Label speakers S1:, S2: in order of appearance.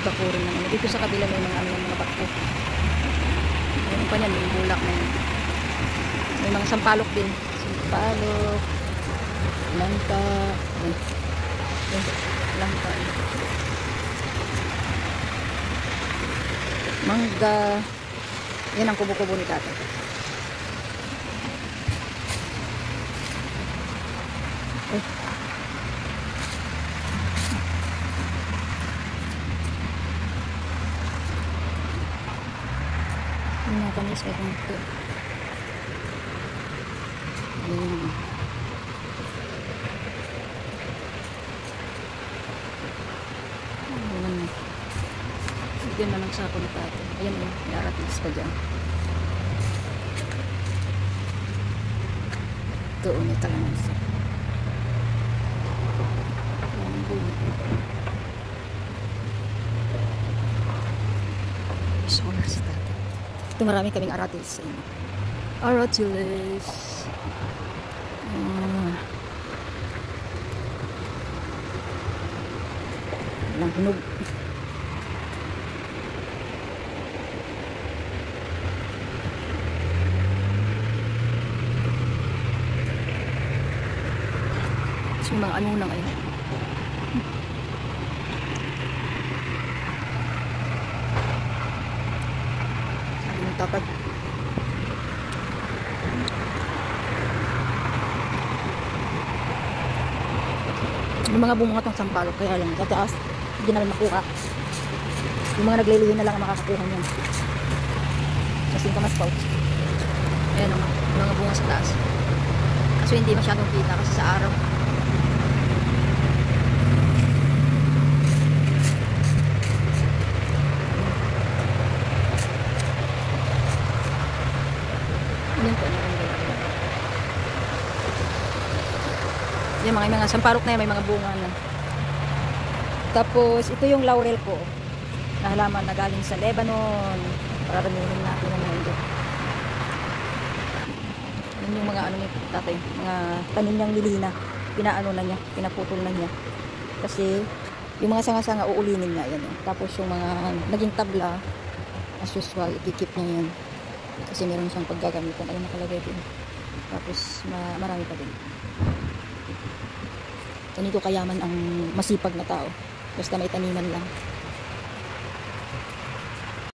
S1: nagbakurin ng ano. Dito sa kabila may mga ano, mga bakto. Meron pa niyan, may bulak na yan. May mga sampalok din. Sampalok, langka, langka, mangga. Yan ang kubo-kubo ni tatay. Yung mga kanis ay kung ito. Bigyan na ng sako ni tatay. Ayan o, may aratilis pa dyan. Doon ito lang ang sako. Solar si tatay. Ito marami kaming aratilis sa inyo. Aratilis. Walang hinog. So, mga ano na ngayon. Sabi ng tapad. Yung mga bunga itong sampalok, kaya lang sa taas hindi namin makuha. Yung mga naglilihin na lang ang makakakuha niyan. Kasi yung kamas pouch. Ayan o, yung mga bunga sa taas. Kaso hindi masyadong kita kasi sa araw. Yan po. Yan mga sampalok na yan, may mga bunga na. Tapos ito yung laurel po na halaman na galing sa Lebanon. Pararamihin natin na ngayon. Yan yung mga ano ni tatay, mga tanim niyang lilina. Pinaano na niya, pinaputol na niya. Kasi yung mga sanga-sanga uulinin niya yan. Tapos yung mga naging tabla, as usual, ikikip niya yan. Kasi meron siyang paggagamitan. Ayun nakalagay din. Tapos marami pa din. Ganito kayaman ang masipag na tao. Basta may taniman lang.